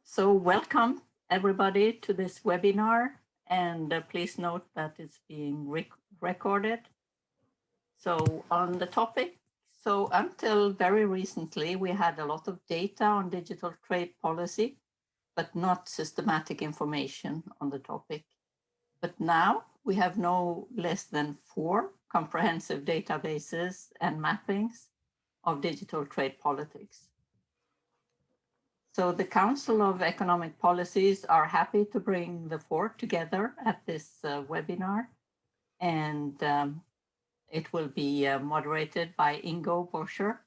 So welcome everybody to this webinar, and please note that it's being recorded. So on the topic, so until very recently, we had a lot of data on digital trade policy, but not systematic information on the topic. But now we have no less than 4 comprehensive databases and mappings of digital trade politics. So the Council of Economic Policies are happy to bring the 4 together at this webinar, and it will be moderated by Ingo Borchert.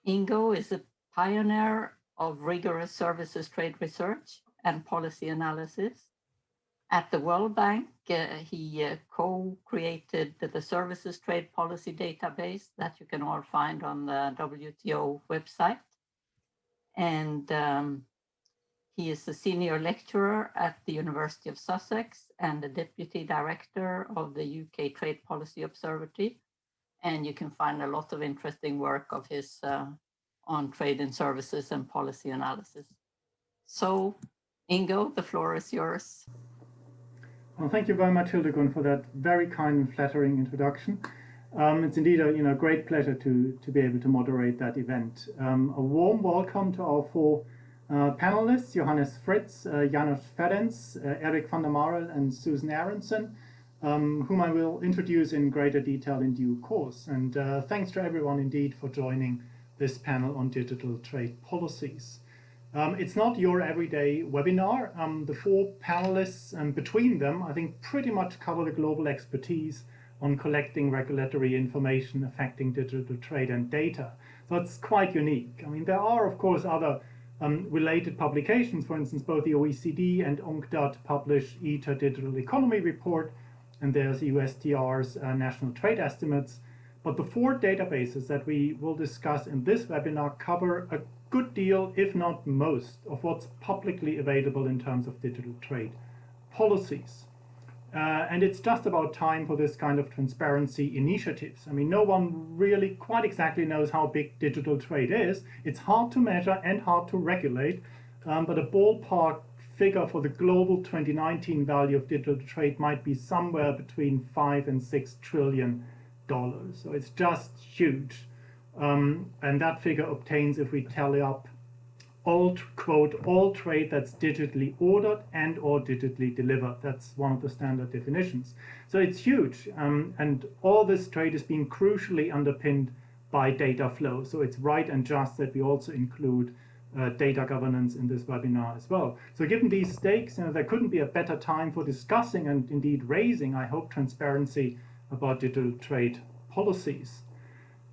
Ingo is a pioneer of rigorous services trade research and policy analysis. At the World Bank, he co-created the Services Trade Policy Database that you can all find on the WTO website. And he is a senior lecturer at the University of Sussex and the deputy director of the UK Trade Policy Observatory. And you can find a lot of interesting work of his on trade and services and policy analysis. So, Ingo, the floor is yours. Well, thank you very much, Hildegund, for that very kind and flattering introduction. It's indeed a great pleasure to be able to moderate that event. A warm welcome to our 4 panelists, Johannes Fritz, Janos Ferenz, Erik van der Marel, and Susan Aaronson, whom I will introduce in greater detail in due course. And thanks to everyone indeed for joining this panel on digital trade policies. It's not your everyday webinar. The 4 panelists, between them, I think pretty much cover the global expertise on collecting regulatory information affecting digital trade and data. So it's quite unique. I mean, there are, of course, other related publications. For instance, both the OECD and UNCTAD publish ETA Digital Economy Report, and there's USTR's National Trade Estimates. But the 4 databases that we will discuss in this webinar cover a good deal, if not most, of what's publicly available in terms of digital trade policies. And it's just about time for this kind of transparency initiatives. I mean, no one really quite exactly knows how big digital trade is. It's hard to measure and hard to regulate, but a ballpark figure for the global 2019 value of digital trade might be somewhere between $5 and $6 trillion. So it's just huge. And that figure obtains if we tally up all trade that's digitally ordered and or digitally delivered. That's one of the standard definitions. So it's huge, and all this trade is being crucially underpinned by data flow. So it's right and just that we also include data governance in this webinar as well. So given these stakes, there couldn't be a better time for discussing and indeed raising, I hope, transparency about digital trade policies.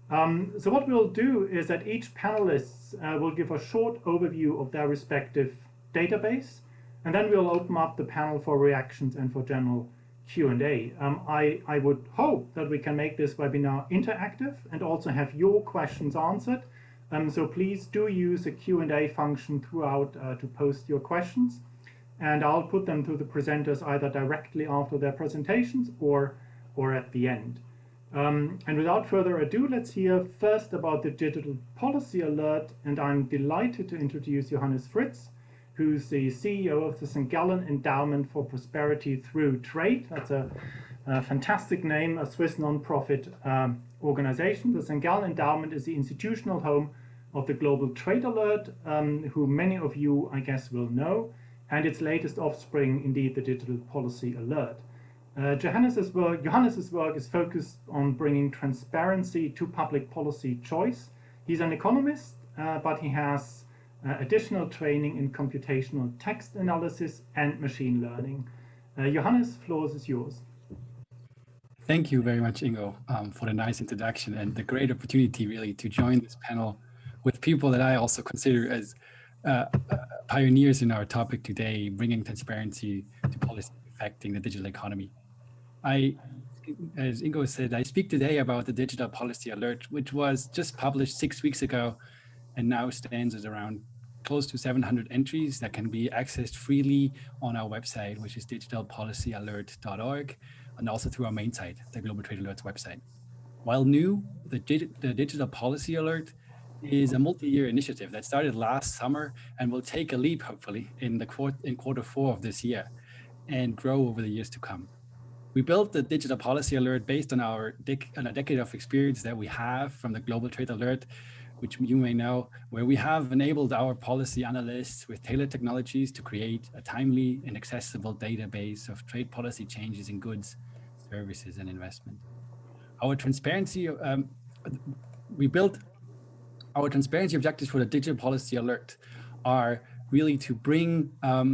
So what we'll do is that each panelist will give a short overview of their respective database, and then we'll open up the panel for reactions and for general Q&A. I would hope that we can make this webinar interactive and also have your questions answered. So please do use the Q&A function throughout to post your questions, and I'll put them to the presenters either directly after their presentations or at the end. And without further ado, let's hear first about the Digital Policy Alert, and I'm delighted to introduce Johannes Fritz, who's the CEO of the St. Gallen Endowment for Prosperity Through Trade. That's a fantastic name, a Swiss non-profit organization. The St. Gallen Endowment is the institutional home of the Global Trade Alert, who many of you, I guess, will know, and its latest offspring, indeed, the Digital Policy Alert. Johannes's work is focused on bringing transparency to public policy choice. He's an economist, but he has additional training in computational text analysis and machine learning. Johannes, the floor is yours. Thank you very much, Ingo, for the nice introduction and the great opportunity really to join this panel with people that I also consider as pioneers in our topic today, bringing transparency to policy affecting the digital economy. As Ingo said, I speak today about the Digital Policy Alert, which was just published 6 weeks ago and now stands at around close to 700 entries that can be accessed freely on our website, which is digitalpolicyalert.org, and also through our main site, the Global Trade Alerts website. While new, the Digital Policy Alert is a multi-year initiative that started last summer and will take a leap, hopefully, in quarter 4 of this year and grow over the years to come. We built the digital policy alert based on a decade of experience that we have from the Global Trade Alert, which you may know, where we have enabled our policy analysts with tailored technologies to create a timely and accessible database of trade policy changes in goods, services, and investment. Our transparency, we built our transparency objectives for the digital policy alert are really to bring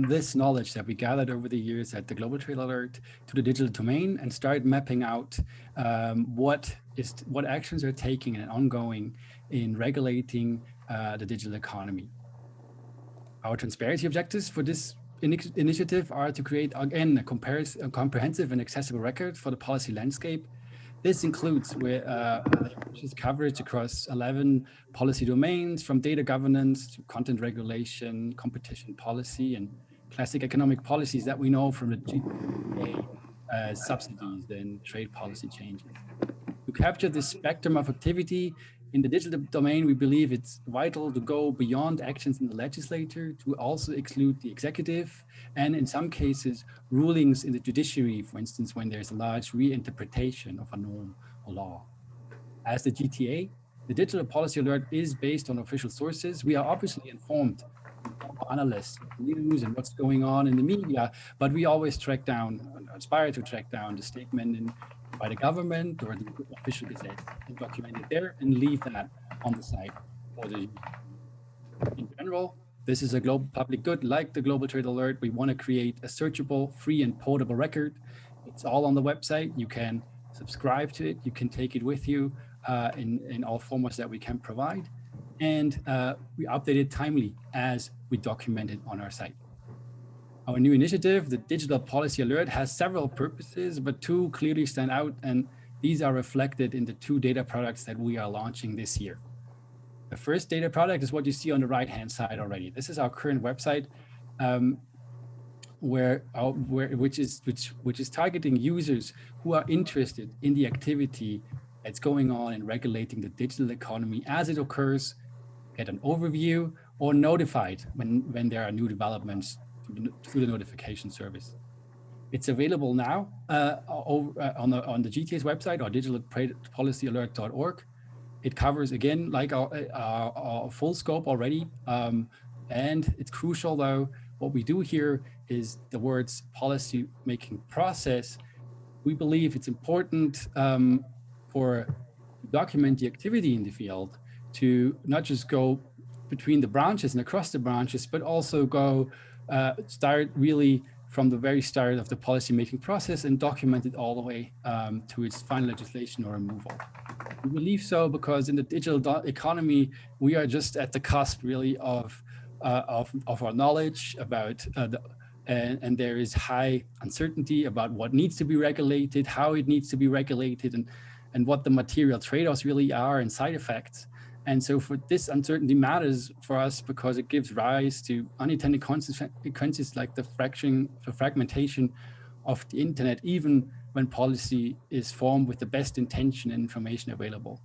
this knowledge that we gathered over the years at the Global Trade Alert to the digital domain and start mapping out what actions are taking and ongoing in regulating the digital economy. Our transparency objectives for this initiative are to create, again, a comprehensive and accessible record for the policy landscape. This includes coverage across 11 policy domains, from data governance to content regulation, competition policy, and classic economic policies that we know from the GTA, subsidies and trade policy changes. To capture this spectrum of activity in the digital domain, we believe it's vital to go beyond actions in the legislature to also exclude the executive and, in some cases, rulings in the judiciary, for instance, when there's a large reinterpretation of a norm or law. As the GTA, the digital policy alert is based on official sources. We are obviously informed analysts, news, and what's going on in the media, but we always aspire to track down the statement by the government or the official gazette and document it there and leave that on the site for the. In general, this is a global public good. Like the Global Trade Alert, we want to create a searchable, free, and portable record. It's all on the website. You can subscribe to it. You can take it with you in all formats that we can provide. And we update it timely as we document it on our site. Our new initiative, the Digital Policy Alert, has several purposes, but two clearly stand out, and these are reflected in the 2 data products that we are launching this year. The first data product is what you see on the right-hand side already. This is our current website, which is targeting users who are interested in the activity that's going on in regulating the digital economy as it occurs, get an overview, or notified when there are new developments through the notification service. It's available now on the GTA's website or digitalpolicyalert.org. It covers, again, like our full scope already. And it's crucial, though, what we do here is the words policy making process. We believe it's important to document the activity in the field, to not just go between the branches and across the branches, but also go start really from the very start of the policy-making process and document it all the way to its final legislation or removal. We believe so because in the digital economy, we are just at the cusp really of our knowledge about and there is high uncertainty about what needs to be regulated, how it needs to be regulated, and what the material trade-offs really are and side effects. And so for this uncertainty matters for us because it gives rise to unintended consequences like the fragmentation of the internet, even when policy is formed with the best intention and information available.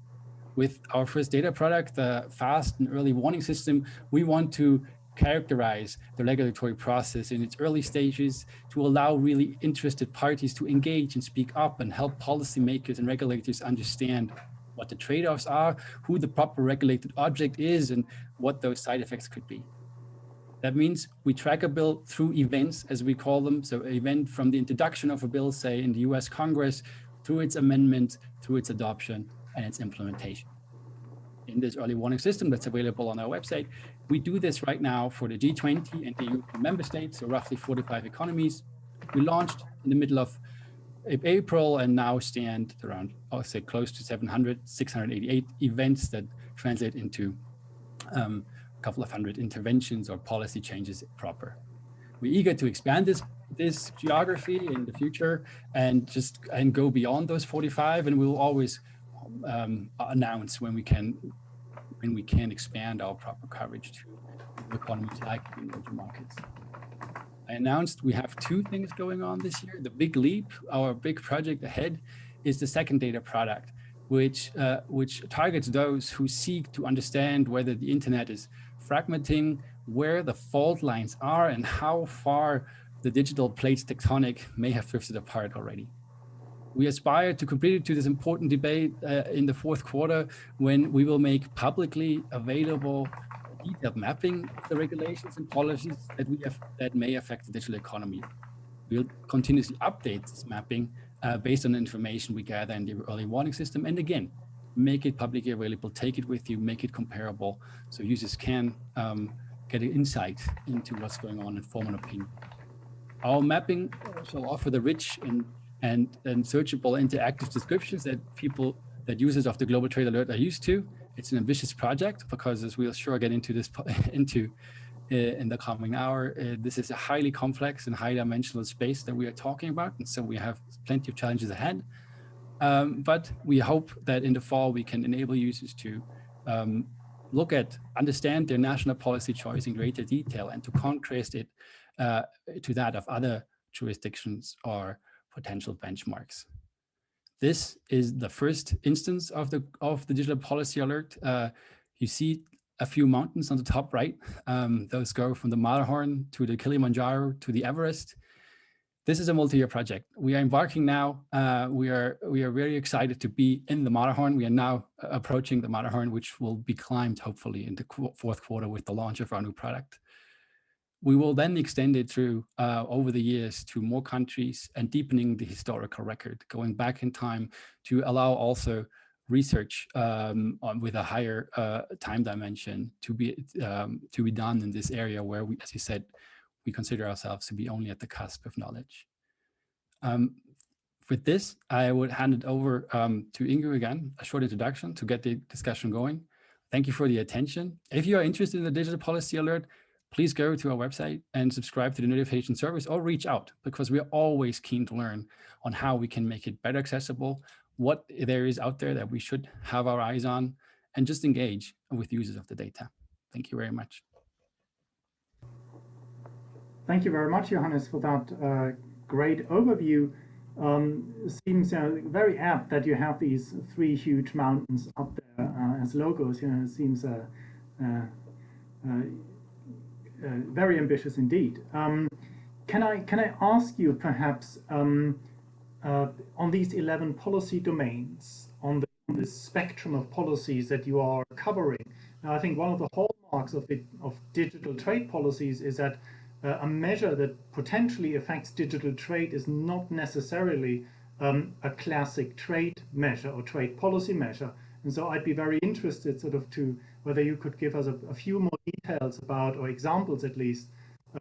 With our first data product, the fast and early warning system, we want to characterize the regulatory process in its early stages to allow really interested parties to engage and speak up and help policymakers and regulators understand what the trade-offs are, who the proper regulated object is, and what those side effects could be. That means we track a bill through events, as we call them. So an event from the introduction of a bill, say in the US Congress, through its amendment, through its adoption, and its implementation. In this early warning system that's available on our website, we do this right now for the G20 and the European member states, so roughly 45 economies. We launched in the middle of April and now stand around, I'll say, close to 688 events that translate into a couple of hundred interventions or policy changes proper. We're eager to expand this geography in the future and go beyond those 45, and we will always announce when we can expand our proper coverage to economies like emerging markets. I announced we have 2 things going on this year. The big leap, our big project ahead, is the second data product, which targets those who seek to understand whether the internet is fragmenting, where the fault lines are, and how far the digital plates tectonic may have drifted apart already. We aspire to contribute to this important debate in the fourth quarter, when we will make publicly available detailed mapping of the regulations and policies that may affect the digital economy. We'll continuously update this mapping based on the information we gather in the early warning system. And again, make it publicly available, take it with you, make it comparable, so users can get an insight into what's going on and form an opinion. Our mapping shall offer the rich and searchable interactive descriptions that users of the Global Trade Alert are used to. It's an ambitious project, because as we'll sure get into this in the coming hour, this is a highly complex and high dimensional space that we are talking about. And so we have plenty of challenges ahead. But we hope that in the fall, we can enable users to understand their national policy choice in greater detail, and to contrast it to that of other jurisdictions or potential benchmarks. This is the first instance of the digital policy alert. You see a few mountains on the top right. Those go from the Matterhorn to the Kilimanjaro to the Everest. This is a multi-year project. We are embarking now. We are very excited to be in the Matterhorn. We are now approaching the Matterhorn, which will be climbed hopefully in the fourth quarter with the launch of our new product. We will then extend it through over the years to more countries, and deepening the historical record, going back in time to allow also research with a higher time dimension to be done in this area where we, as you said, we consider ourselves to be only at the cusp of knowledge. With this, I would hand it over to Ingo again, a short introduction to get the discussion going. Thank you for the attention. If you are interested in the digital policy alert, please go to our website and subscribe to the notification service, or reach out, because we are always keen to learn on how we can make it better accessible, what there is out there that we should have our eyes on, and just engage with users of the data. Thank you very much. Thank you very much, Johannes, for that great overview. Seems very apt that you have these three huge mountains up there as logos. It seems very ambitious indeed. Can I ask you perhaps on these 11 policy domains, on the spectrum of policies that you are covering? Now, I think one of the hallmarks of digital trade policies is that a measure that potentially affects digital trade is not necessarily a classic trade measure or trade policy measure. And so I'd be very interested to whether you could give us a few more details about, or examples at least,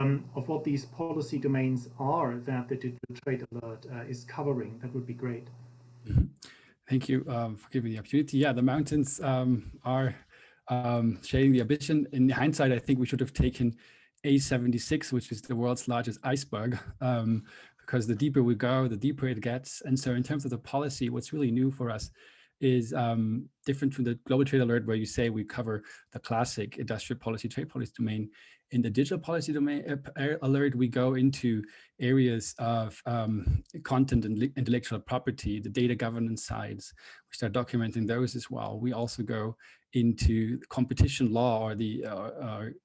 of what these policy domains are that the digital trade alert is covering. That would be great. Mm-hmm. Thank you for giving the opportunity. Yeah, the mountains are shading the ambition. In hindsight, I think we should have taken A76, which is the world's largest iceberg, because the deeper we go, the deeper it gets. And so in terms of the policy, what's really new for us is different from the Global Trade Alert, where you say we cover the classic industrial policy, trade policy domain. In the digital policy domain alert, we go into areas of content and intellectual property, the data governance sides. We start documenting those as well. We also go into competition law, or the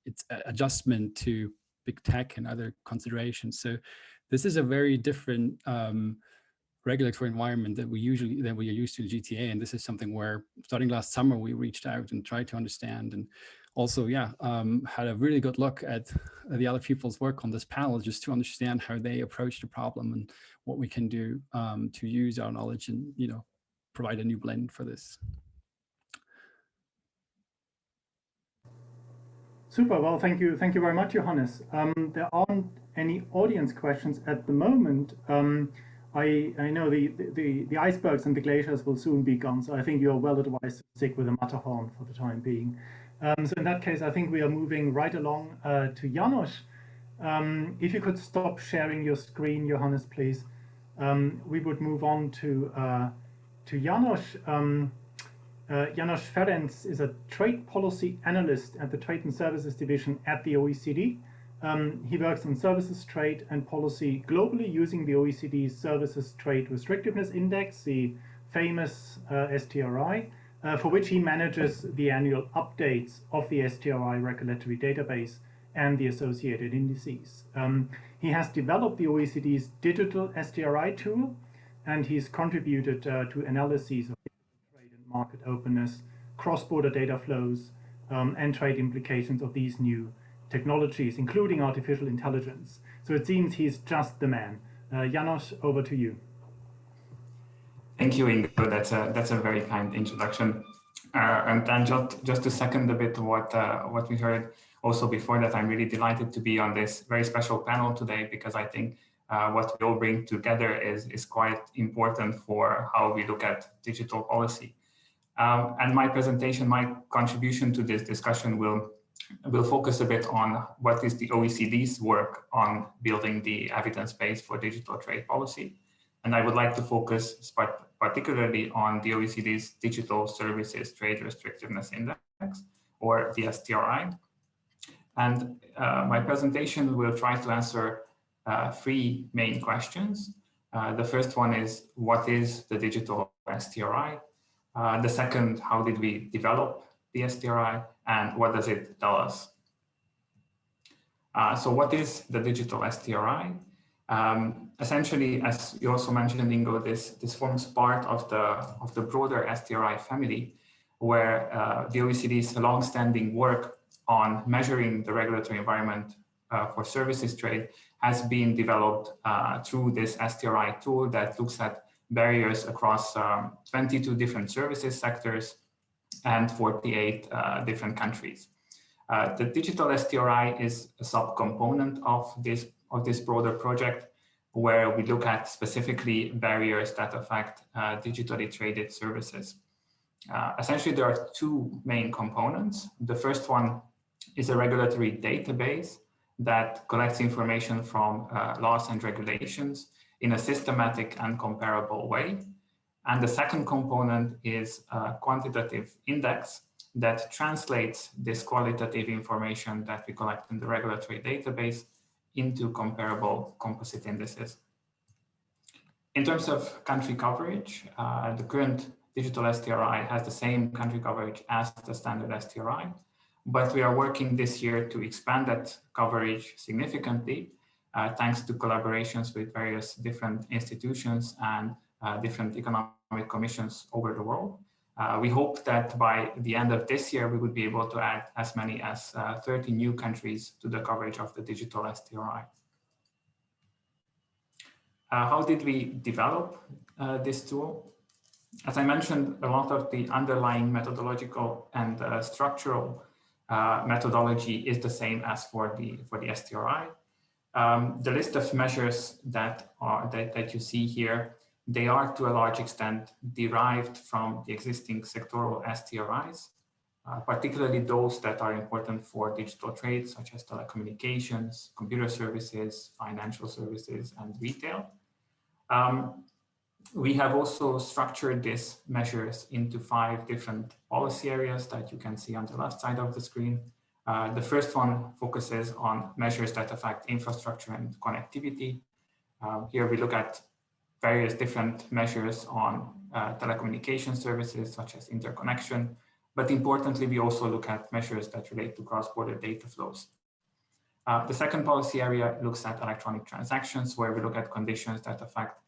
its adjustment to big tech and other considerations. So this is a very different regulatory environment that we are used to in GTA, and this is something where, starting last summer, we reached out and tried to understand, and also had a really good look at the other people's work on this panel, just to understand how they approach the problem and what we can do to use our knowledge and provide a new blend for this. Super. Well, thank you very much, Johannes. There aren't any audience questions at the moment. I know the icebergs and the glaciers will soon be gone, so I think you're well advised to stick with the Matterhorn for the time being. So in that case, I think we are moving right along to Janos. If you could stop sharing your screen, Johannes, please. We would move on to Janos. Janos Ferenz is a trade policy analyst at the Trade and Services Division at the OECD. He works on services trade and policy globally using the OECD's Services Trade Restrictiveness Index, the famous STRI, for which he manages the annual updates of the STRI regulatory database and the associated indices. He has developed the OECD's digital STRI tool, and he's contributed to analyses of trade and market openness, cross-border data flows, and trade implications of these new technologies, including artificial intelligence. So it seems he's just the man. Janos, over to you. Thank you, Ingo. That's a very kind introduction. And then just to second a bit what we heard also before that, I'm really delighted to be on this very special panel today, because I think what we all bring together is quite important for how we look at digital policy. And my presentation, my contribution to this discussion will focus a bit on what is the OECD's work on building the evidence base for digital trade policy. And I would like to focus particularly on the OECD's Digital Services Trade Restrictiveness Index, or the STRI. And my presentation will try to answer three main questions. The first one is, what is the digital STRI? The second, how did we develop the STRI, and what does it tell us? So what is the digital STRI? Essentially, as you also mentioned, Ingo, this forms part of the broader STRI family, where the OECD's long-standing work on measuring the regulatory environment for services trade has been developed through this STRI tool that looks at barriers across 22 different services sectors and 48 different countries. The digital STRI is a subcomponent of this broader project, where we look at specifically barriers that affect digitally traded services. Essentially, there are two main components. The first one is a regulatory database that collects information from laws and regulations in a systematic and comparable way. And the second component is a quantitative index that translates this qualitative information that we collect in the regulatory database into comparable composite indices. In terms of country coverage, the current digital STRI has the same country coverage as the standard STRI, but we are working this year to expand that coverage significantly, thanks to collaborations with various different institutions and different economic commissions over the world. We hope that by the end of this year, we would be able to add as many as 30 new countries to the coverage of the digital STRI. How did we develop this tool? As I mentioned, a lot of the underlying methodological and structural methodology is the same as for the STRI. The list of measures that you see here, they are to a large extent derived from the existing sectoral STRIs, particularly those that are important for digital trade, such as telecommunications, computer services, financial services, and retail. We have also structured these measures into 5 different policy areas that you can see on the left side of the screen. The first one focuses on measures that affect infrastructure and connectivity. Here we look at various different measures on telecommunication services, such as interconnection. But importantly, we also look at measures that relate to cross-border data flows. The second policy area looks at electronic transactions, where we look at conditions that affect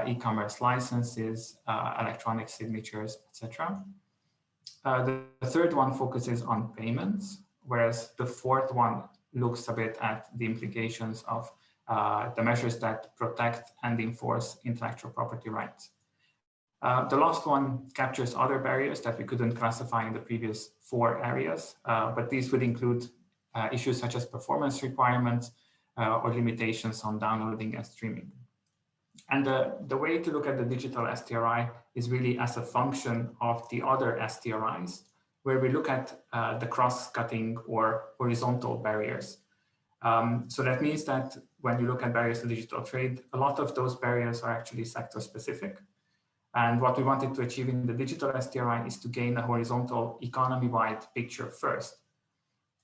e-commerce licenses, electronic signatures, etc. The third one focuses on payments, whereas the fourth one looks a bit at the implications of the measures that protect and enforce intellectual property rights. The last one captures other barriers that we couldn't classify in the previous 4 areas, but these would include issues such as performance requirements or limitations on downloading and streaming. And the way to look at the digital STRI is really as a function of the other STRIs, where we look at the cross-cutting or horizontal barriers. So that means that when you look at barriers to digital trade, a lot of those barriers are actually sector-specific. And what we wanted to achieve in the digital STRI is to gain a horizontal economy-wide picture first.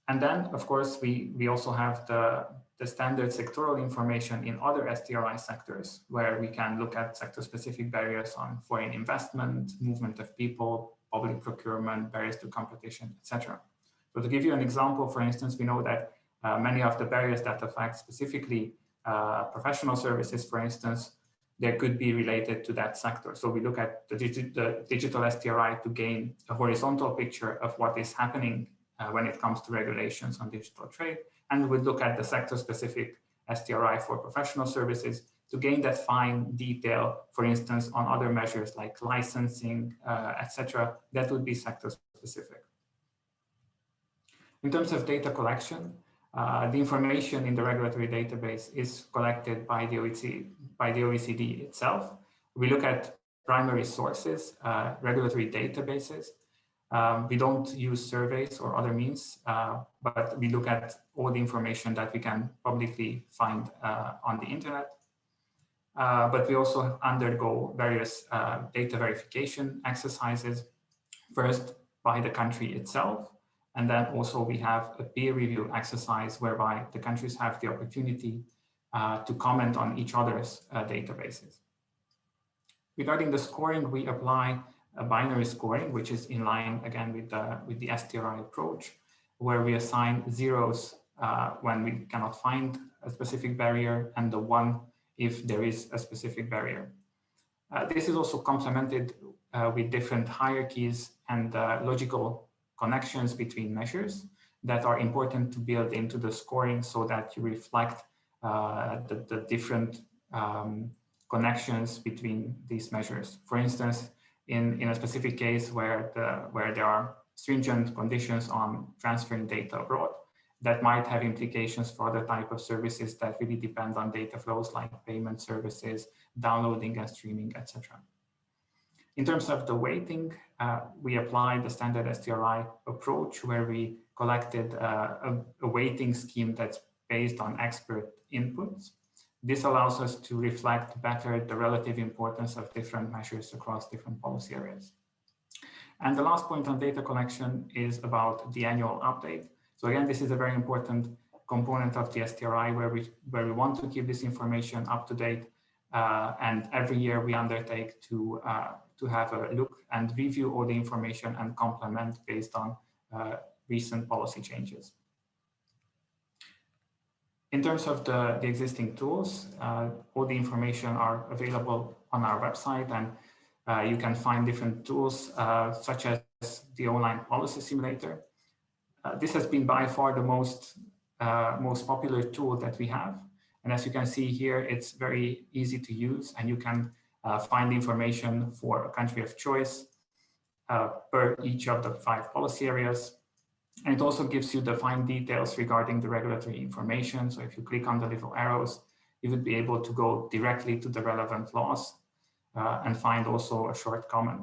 And then, of course, we also have the the standard sectoral information in other STRI sectors, where we can look at sector-specific barriers on foreign investment, movement of people, public procurement, barriers to competition, etc. So to give you an example, for instance, we know that many of the barriers that affect specifically professional services, for instance, there could be related to that sector. So we look at the digital STRI to gain a horizontal picture of what is happening when it comes to regulations on digital trade. And we look at the sector-specific STRI for professional services to gain that fine detail, for instance, on other measures like licensing, etc. That would be sector-specific. In terms of data collection, the information in the regulatory database is collected by the OECD itself. We look at primary sources, regulatory databases. We don't use surveys or other means, but we look at all the information that we can publicly find on the internet. But we also undergo various data verification exercises, first by the country itself, and then also we have a peer review exercise whereby the countries have the opportunity to comment on each other's databases. Regarding the scoring, we apply a binary scoring, which is in line again with the STRI approach, where we assign zeros when we cannot find a specific barrier and the 1 if there is a specific barrier. This is also complemented with different hierarchies and logical connections between measures that are important to build into the scoring so that you reflect the different connections between these measures. For instance, in a specific case where there are stringent conditions on transferring data abroad, that might have implications for other type of services that really depend on data flows like payment services, downloading and streaming, etc. In terms of the weighting, we applied the standard STRI approach where we collected a weighting scheme that's based on expert inputs. This allows us to reflect better the relative importance of different measures across different policy areas. And the last point on data collection is about the annual update. So again, this is a very important component of the STRI where we want to keep this information up to date. And every year we undertake to have a look and review all the information and complement based on recent policy changes. In terms of the existing tools, all the information are available on our website, and you can find different tools such as the online policy simulator. This has been by far the most popular tool that we have. And as you can see here, it's very easy to use, and you can find information for a country of choice per each of the 5 policy areas. And it also gives you the fine details regarding the regulatory information. So if you click on the little arrows, you would be able to go directly to the relevant laws and find also a short comment.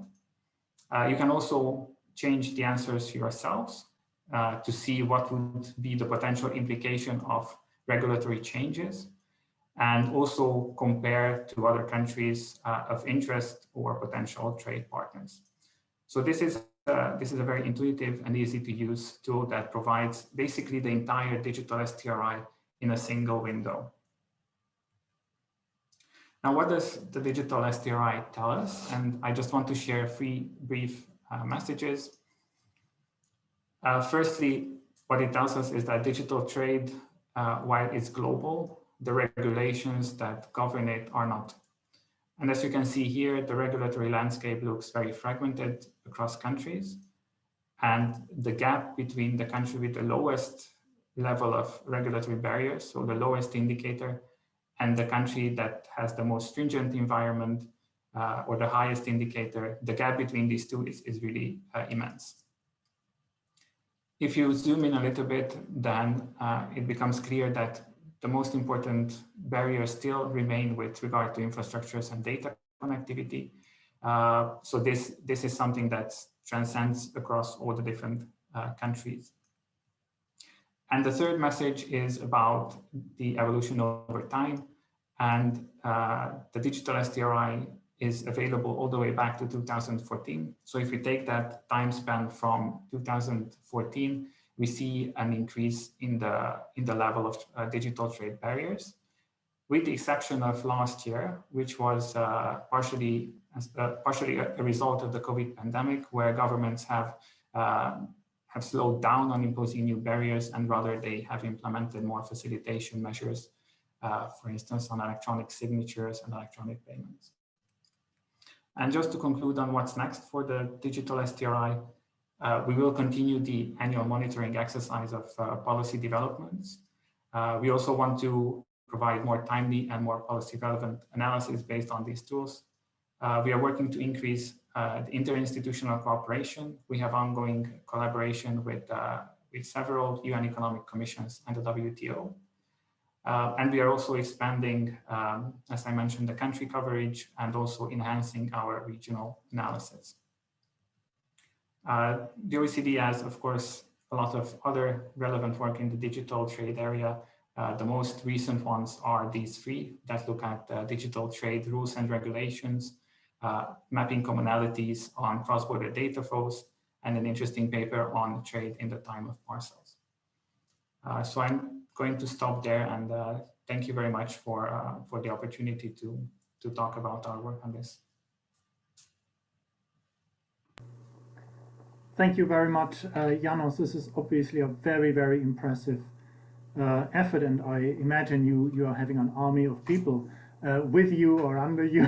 You can also change the answers yourselves to see what would be the potential implication of regulatory changes, and also compare to other countries of interest or potential trade partners. So this is a very intuitive and easy to use tool that provides basically the entire digital STRI in a single window. Now, what does the digital STRI tell us? And I just want to share 3 brief messages. Firstly, what it tells us is that digital trade, while it's global, the regulations that govern it are not. And as you can see here, the regulatory landscape looks very fragmented across countries. And the gap between the country with the lowest level of regulatory barriers, so the lowest indicator, and the country that has the most stringent environment or the highest indicator, the gap between these two is really immense. If you zoom in a little bit, then it becomes clear that the most important barriers still remain with regard to infrastructures and data connectivity. So this is something that transcends across all the different countries. And the third message is about the evolution over time. And the digital STRI is available all the way back to 2014. So if we take that time span from 2014, we see an increase in the level of digital trade barriers, with the exception of last year, which was partially a result of the COVID pandemic, where governments have slowed down on imposing new barriers, and rather they have implemented more facilitation measures, for instance, on electronic signatures and electronic payments. And just to conclude on what's next for the digital STRI, we will continue the annual monitoring exercise of policy developments. We also want to provide more timely and more policy relevant analysis based on these tools. We are working to increase the interinstitutional cooperation. We have ongoing collaboration with several UN Economic Commissions and the WTO. And we are also expanding, as I mentioned, the country coverage and also enhancing our regional analysis. The OECD has, of course, a lot of other relevant work in the digital trade area. The most recent ones are these three that look at digital trade rules and regulations, mapping commonalities on cross-border data flows, and an interesting paper on trade in the time of parcels. So I'm going to stop there, and thank you very much for the opportunity to talk about our work on this. Thank you very much, Janos. This is obviously a very, very impressive effort, and I imagine you are having an army of people with you or under you,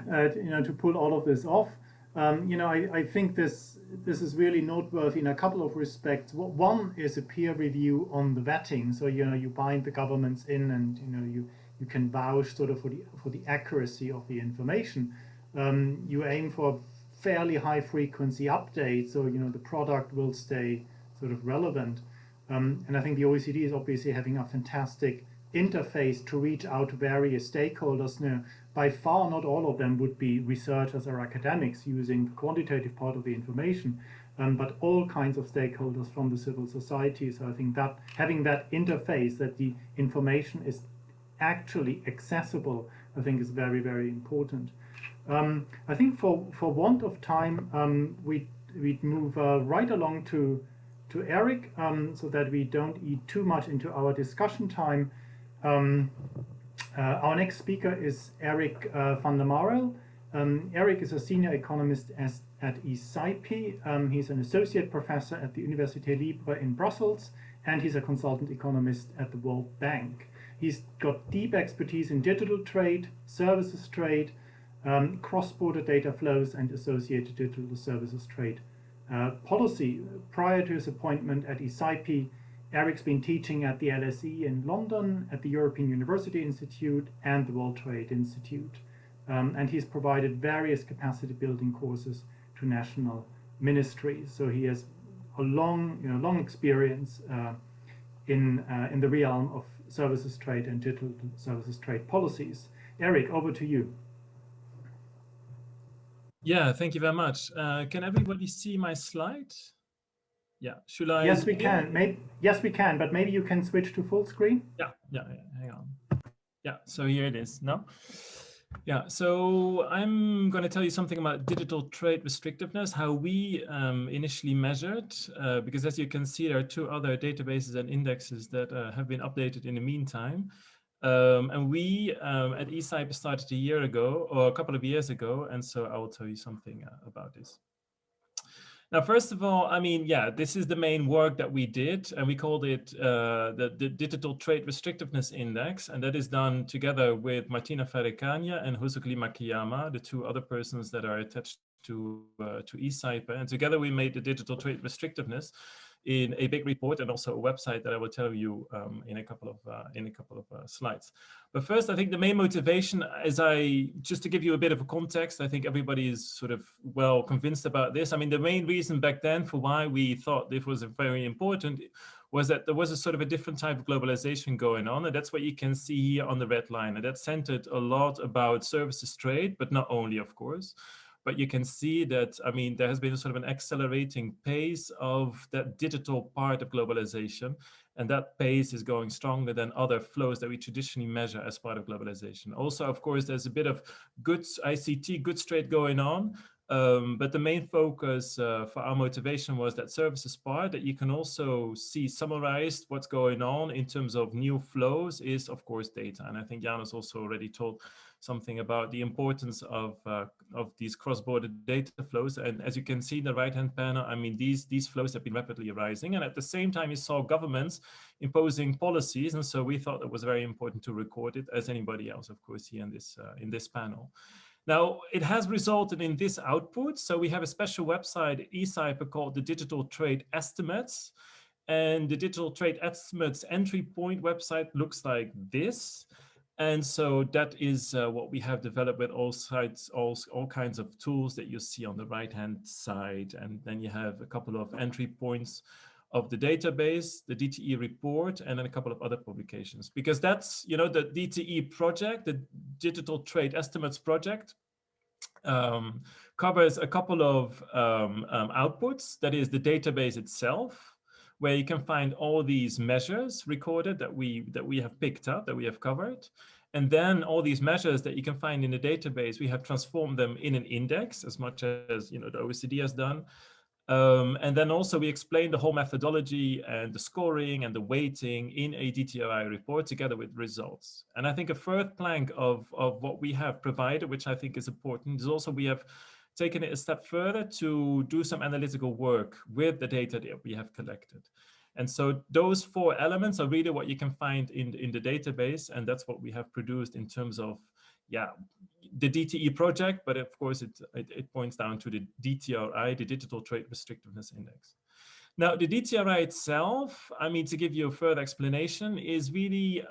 to pull all of this off. I think this is really noteworthy in a couple of respects. One is a peer review on the vetting. So you bind the governments in, and you can vouch sort of for the accuracy of the information. You aim for fairly high frequency updates, so the product will stay sort of relevant. And I think the OECD is obviously having a fantastic interface to reach out to various stakeholders. By far, not all of them would be researchers or academics using the quantitative part of the information, but all kinds of stakeholders from the civil society. So I think that having that interface, that the information is actually accessible, I think is very, very important. I think for want of time, we'd move right along to Erik, so that we don't eat too much into our discussion time. Our next speaker is Erik van der Marel. Erik is a senior economist at ECIPE. He's an associate professor at the Université Libre in Brussels, and he's a consultant economist at the World Bank. He's got deep expertise in digital trade, services trade, cross-border data flows, and associated digital services trade policy. Prior to his appointment at ECIPE, Erik's been teaching at the LSE in London, at the European University Institute, and the World Trade Institute. And he's provided various capacity building courses to national ministries. So he has a long experience in the realm of services trade and digital services trade policies. Erik, over to you. Yeah, thank you very much. Can everybody see my slide? Yeah, should I? Yes, we can. Yes, we can, but maybe you can switch to full screen. Yeah, hang on. Yeah, so here it is now. Yeah, so I'm going to tell you something about digital trade restrictiveness, how we initially measured, because as you can see, there are two other databases and indexes that have been updated in the meantime. And we at ECIPE started a year ago, or a couple of years ago, and so I will tell you something about this. Now, first of all, I mean, yeah, this is the main work that we did, and we called it the Digital Trade Restrictiveness Index, and that is done together with Martina Ferricagna and Hosukli Makiyama, the two other persons that are attached to ECIPE, and together we made the Digital Trade Restrictiveness in a big report and also a website that I will tell you in a couple of slides. But first, I think the main motivation is just to give you a bit of a context. I think everybody is sort of well convinced about this. I mean, the main reason back then for why we thought this was very important was that there was a sort of a different type of globalization going on, and that's what you can see here on the red line. And that centered a lot about services trade, but not only, of course. But you can see that, I mean, there has been a sort of an accelerating pace of that digital part of globalization. And that pace is going stronger than other flows that we traditionally measure as part of globalization. Also, of course, there's a bit of goods, ICT, goods trade going on. But the main focus for our motivation was that services part, that you can also see summarized what's going on in terms of new flows is, of course, data. And I think Janos also already told something about the importance of these cross-border data flows. And as you can see in the right-hand panel, I mean, these flows have been rapidly rising. And at the same time, you saw governments imposing policies. And so we thought it was very important to record it, as anybody else, of course, here in this panel. Now, it has resulted in this output. So we have a special website, ECIPE, called the Digital Trade Estimates. And the Digital Trade Estimates entry point website looks like this. And so that is what we have developed with all sites, all kinds of tools that you see on the right-hand side. And then you have a couple of entry points of the database, the DTE report, and then a couple of other publications. Because that's, you know, the DTE project, the Digital Trade Estimates project, covers a couple of outputs. That is the database itself, where you can find all these measures recorded that we have picked up, that we have covered. And then all these measures that you can find in the database, we have transformed them in an index, as much as, you know, the OECD has done. And then also we explain the whole methodology and the scoring and the weighting in a DTRI report together with results. And I think a third plank of what we have provided, which I think is important, is also we have taken it a step further to do some analytical work with the data that we have collected. And so those 4 elements are really what you can find in the database. And that's what we have produced in terms of, yeah, the DTE project, but of course it points down to the DTRI, the Digital Trade Restrictiveness Index. Now, the DTRI itself, I mean, to give you a further explanation, is really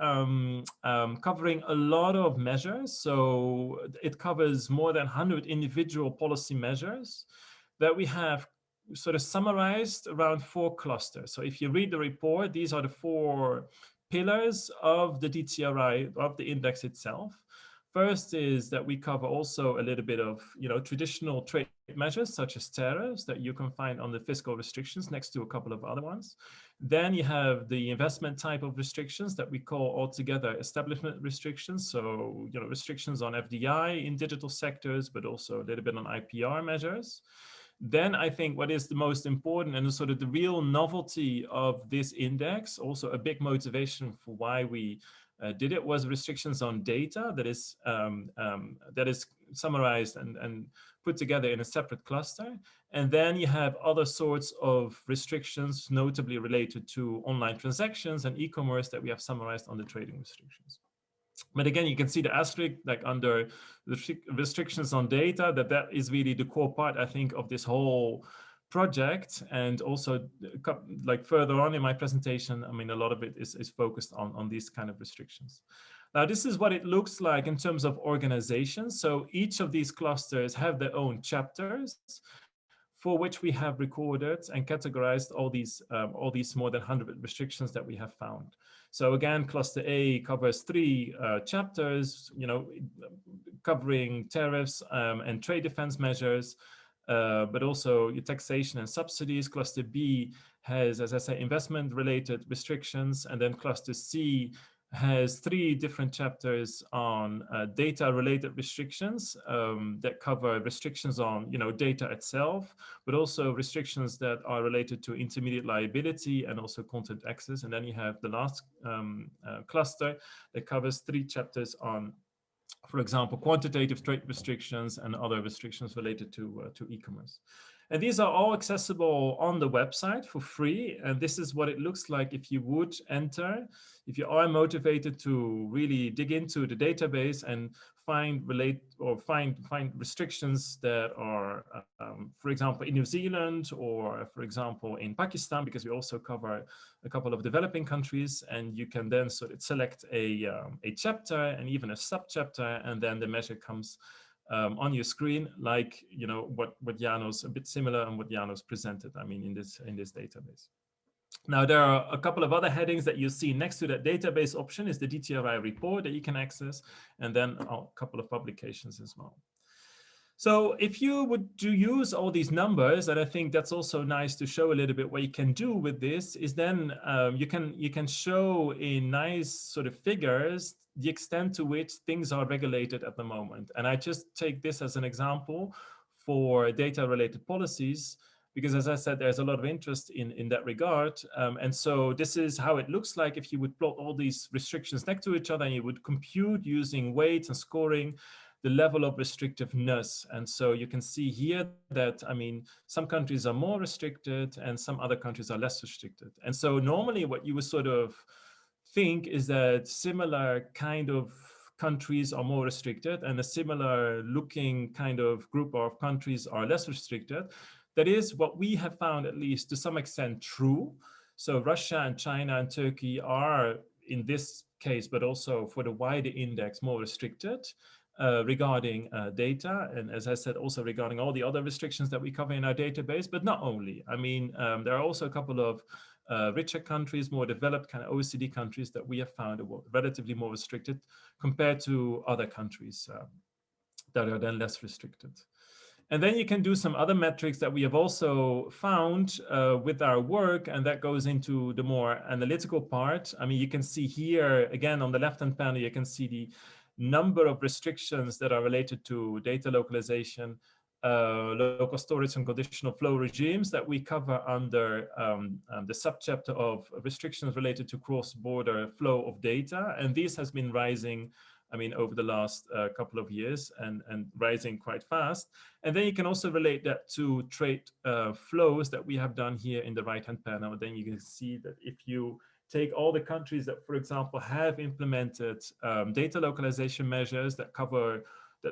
covering a lot of measures. So it covers more than 100 individual policy measures that we have sort of summarized around 4 clusters. So if you read the report, these are the 4 pillars of the DTRI, of the index itself. First is that we cover also a little bit of, you know, traditional trade measures such as tariffs that you can find on the fiscal restrictions next to a couple of other ones. Then you have the investment type of restrictions that we call altogether establishment restrictions. So, you know, restrictions on FDI in digital sectors, but also a little bit on IPR measures. Then I think what is the most important and sort of the real novelty of this index, also a big motivation for why we did it, was restrictions on data that is summarized and put together in a separate cluster. And then you have other sorts of restrictions, notably related to online transactions and e-commerce, that we have summarized on the trading restrictions. But again, you can see the asterisk, like under the restrictions on data, that is really the core part, I think, of this whole project. And also, like further on in my presentation, I mean, a lot of it is focused on these kind of restrictions. Now, this is what it looks like in terms of organization. So each of these clusters have their own chapters, for which we have recorded and categorized all these more than 100 restrictions that we have found. So again, cluster A covers 3 chapters, you know, covering tariffs and trade defense measures, but also taxation and subsidies. Cluster B has, as I say, investment-related restrictions, and then cluster C has 3 different chapters on data-related restrictions that cover restrictions on, you know, data itself, but also restrictions that are related to intermediate liability and also content access. And then you have the last cluster that covers 3 chapters on, for example, quantitative trade restrictions and other restrictions related to e-commerce. And these are all accessible on the website for free. And this is what it looks like if you would enter, if you are motivated to really dig into the database and find restrictions that are, for example, in New Zealand, or for example, in Pakistan, because we also cover a couple of developing countries. And you can then sort of select a chapter and even a sub-chapter, and then the measure comes on your screen, like, you know, what Janos, a bit similar on what Janos presented, I mean, in this database. Now, there are a couple of other headings that you see next to that database option is the DTRI report that you can access, and then a couple of publications as well. So if you would use all these numbers, and I think that's also nice to show a little bit what you can do with this, is then you can show in nice sort of figures the extent to which things are regulated at the moment. And I just take this as an example for data-related policies, because as I said, there's a lot of interest in that regard. And so this is how it looks like if you would plot all these restrictions next to each other and you would compute using weights and scoring the level of restrictiveness. And so you can see here that, I mean, some countries are more restricted and some other countries are less restricted. And so normally what you would sort of think is that similar kind of countries are more restricted and a similar looking kind of group of countries are less restricted. That is what we have found, at least to some extent, true. So Russia and China and Turkey are, in this case, but also for the wider index, more restricted regarding data. And as I said, also regarding all the other restrictions that we cover in our database, but not only. I mean, there are also a couple of richer countries, more developed kind of OECD countries that we have found are relatively more restricted compared to other countries that are then less restricted. And then you can do some other metrics that we have also found with our work, and that goes into the more analytical part. I mean, you can see here, again, on the left-hand panel, you can see the number of restrictions that are related to data localization, local storage and conditional flow regimes that we cover under the subchapter of restrictions related to cross-border flow of data. And this has been rising, I mean, over the last couple of years and rising quite fast. And then you can also relate that to trade flows that we have done here in the right-hand panel. Then you can see that if you take all the countries that, for example, have implemented data localization measures that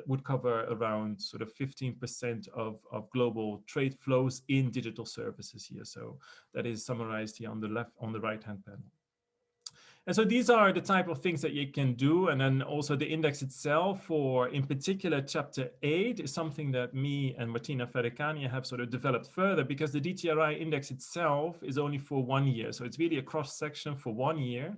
would cover around sort of 15% of global trade flows in digital services here. So that is summarized here on the left, on the right-hand panel. And so these are the type of things that you can do. And then also the index itself for, in particular, chapter 8 is something that me and Martina Ferencz have sort of developed further, because the DTRI index itself is only for 1 year. So it's really a cross section for 1 year.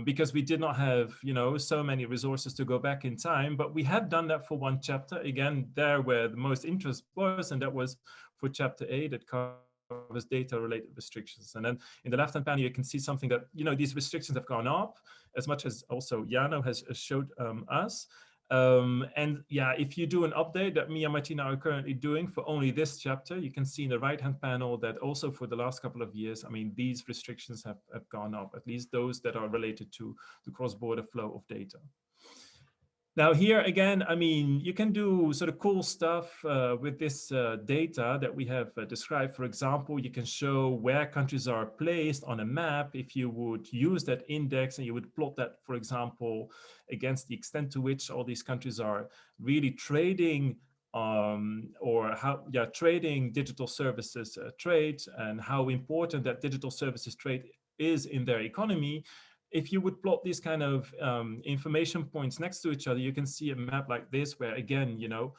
Because we did not have, you know, so many resources to go back in time, but we have done that for one chapter, again, there where the most interest was, and that was for chapter 8, that covers data-related restrictions. And then in the left-hand panel, you can see something that, you know, these restrictions have gone up, as much as also Jano has showed us. And yeah, if you do an update that me and Martina are currently doing for only this chapter, you can see in the right-hand panel that also for the last couple of years, I mean, these restrictions have gone up, at least those that are related to the cross-border flow of data. Now here again, I mean, you can do sort of cool stuff with this data that we have described. For example, you can show where countries are placed on a map if you would use that index and you would plot that, for example, against the extent to which all these countries are really trading or how, yeah, trading digital services trade, and how important that digital services trade is in their economy. If you would plot these kind of information points next to each other, you can see a map like this, where again, you know,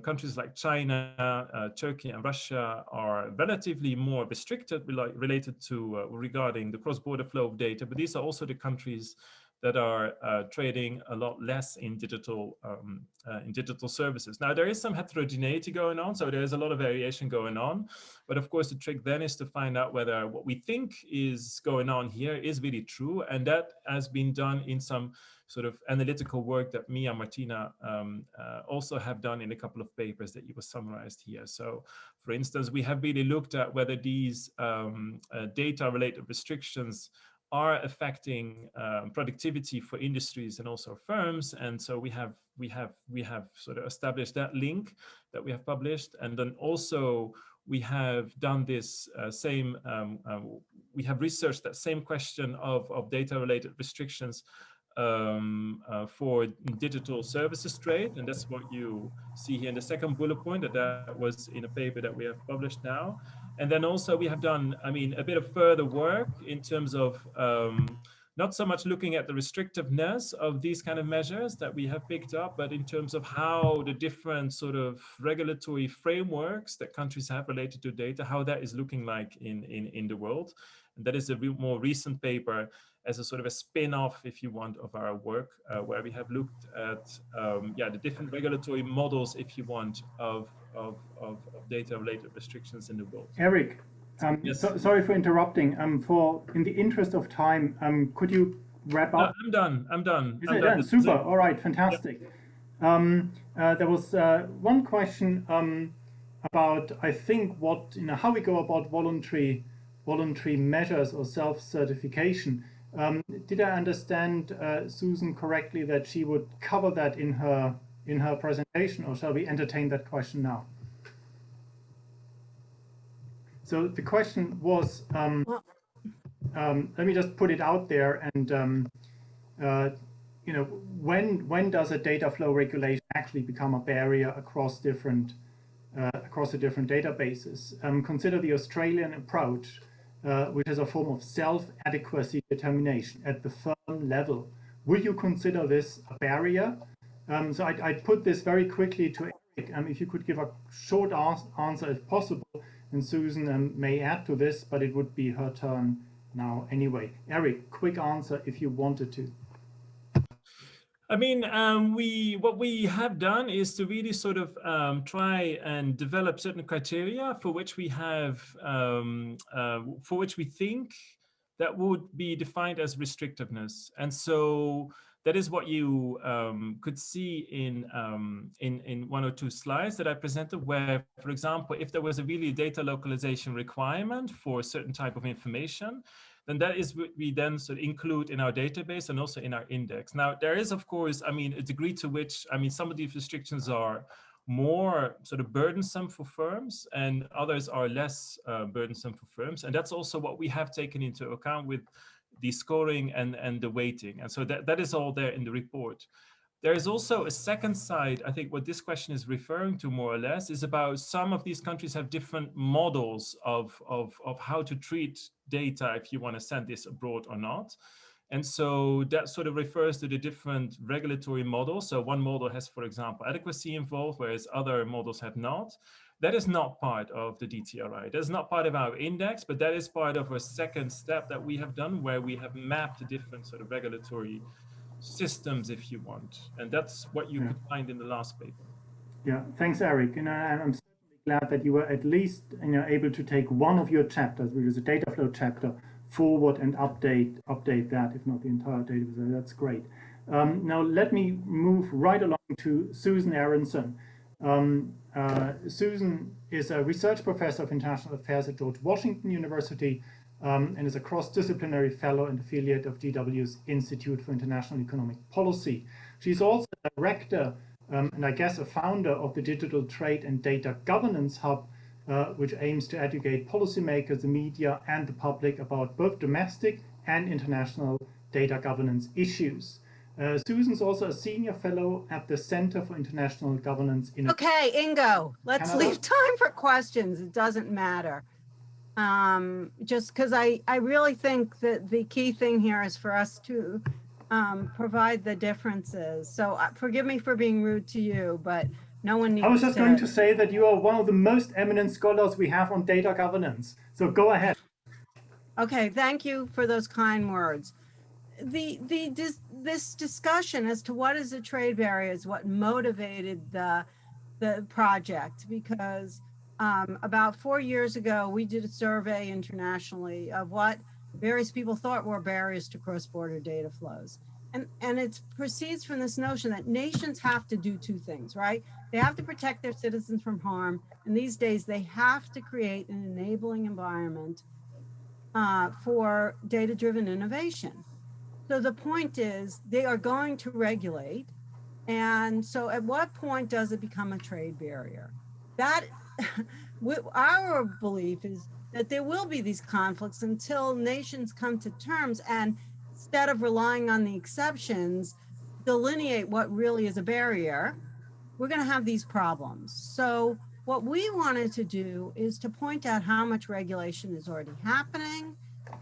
countries like China, Turkey, and Russia are relatively more restricted related to regarding the cross-border flow of data. But these are also the countries that are trading a lot less in digital services. Now, there is some heterogeneity going on, so there is a lot of variation going on. But of course, the trick then is to find out whether what we think is going on here is really true. And that has been done in some sort of analytical work that me and Martina also have done in a couple of papers that you were summarized here. So for instance, we have really looked at whether these data-related restrictions are affecting productivity for industries and also firms. And so we have sort of established that link that we have published. And then also we have done this we have researched that same question of data-related restrictions for digital services trade. And that's what you see here in the second bullet point, that was in a paper that we have published now. And then also we have done, I mean, a bit of further work in terms of not so much looking at the restrictiveness of these kind of measures that we have picked up, but in terms of how the different sort of regulatory frameworks that countries have related to data, how that is looking like in the world. And that is a more recent paper as a sort of a spin-off, if you want, of our work, where we have looked at the different regulatory models, if you want, of data-related restrictions in the world. Erik, yes. Sorry for interrupting. In the interest of time, could you wrap up? No, I'm done. Is it done? Super. All right, fantastic. Yeah. There was one question about, I think, what, how we go about voluntary measures or self-certification. Did I understand Susan correctly that she would cover that in her presentation, or shall we entertain that question now? So the question was, let me just put it out there, and when does a data flow regulation actually become a barrier across the different databases? Consider the Australian approach, which is a form of self-adequacy determination at the firm level. Would you consider this a barrier? So I'd put this very quickly to Erik. If you could give a short answer if possible, and Susan may add to this, but it would be her turn now anyway. Erik, quick answer if you wanted to. I mean, what we have done is to really sort of try and develop certain criteria for which we have, for which we think that would be defined as restrictiveness. And so that is what you could see in one or two slides that I presented, where, for example, if there was a really data localization requirement for a certain type of information, then that is what we then sort of include in our database and also in our index. Now, there is, of course, I mean, a degree to which, I mean, some of these restrictions are more sort of burdensome for firms and others are less burdensome for firms. And that's also what we have taken into account with the scoring and the weighting. And so that is all there in the report. There is also a second side. I think what this question is referring to more or less is about some of these countries have different models of how to treat data if you want to send this abroad or not. And so that sort of refers to the different regulatory models. So one model has, for example, adequacy involved, whereas other models have not. That is not part of the DTRI. That's not part of our index, but that is part of a second step that we have done where we have mapped the different sort of regulatory systems, if you want. And that's what you could find in the last paper. Yeah, thanks, Erik. And I'm certainly glad that you were at least able to take one of your chapters, which is a data flow chapter, forward and update that, if not the entire database. That's great. Now let me move right along to Susan Aaronson. Susan is a research professor of international affairs at George Washington University and is a cross-disciplinary fellow and affiliate of GW's Institute for International Economic Policy. She's also a director and I guess a founder of the Digital Trade and Data Governance Hub, which aims to educate policymakers, the media, and the public about both domestic and international data governance issues. Susan's also a senior fellow at the Center for International Governance in Okay, Ingo, let's Canada. leave time for questions. It doesn't matter. Just because I really think that the key thing here is for us to provide the differences. So forgive me for being rude to you, but no one needs to. I was just going to say that you are one of the most eminent scholars we have on data governance. So go ahead. Okay, thank you for those kind words. This discussion as to what is a trade barrier is what motivated the project, because about 4 years ago, we did a survey internationally of what various people thought were barriers to cross-border data flows. And it proceeds from this notion that nations have to do two things, right? They have to protect their citizens from harm. And these days they have to create an enabling environment for data-driven innovation. So the point is they are going to regulate. And so at what point does it become a trade barrier? That our belief is that there will be these conflicts until nations come to terms and instead of relying on the exceptions, delineate what really is a barrier, we're going to have these problems. So what we wanted to do is to point out how much regulation is already happening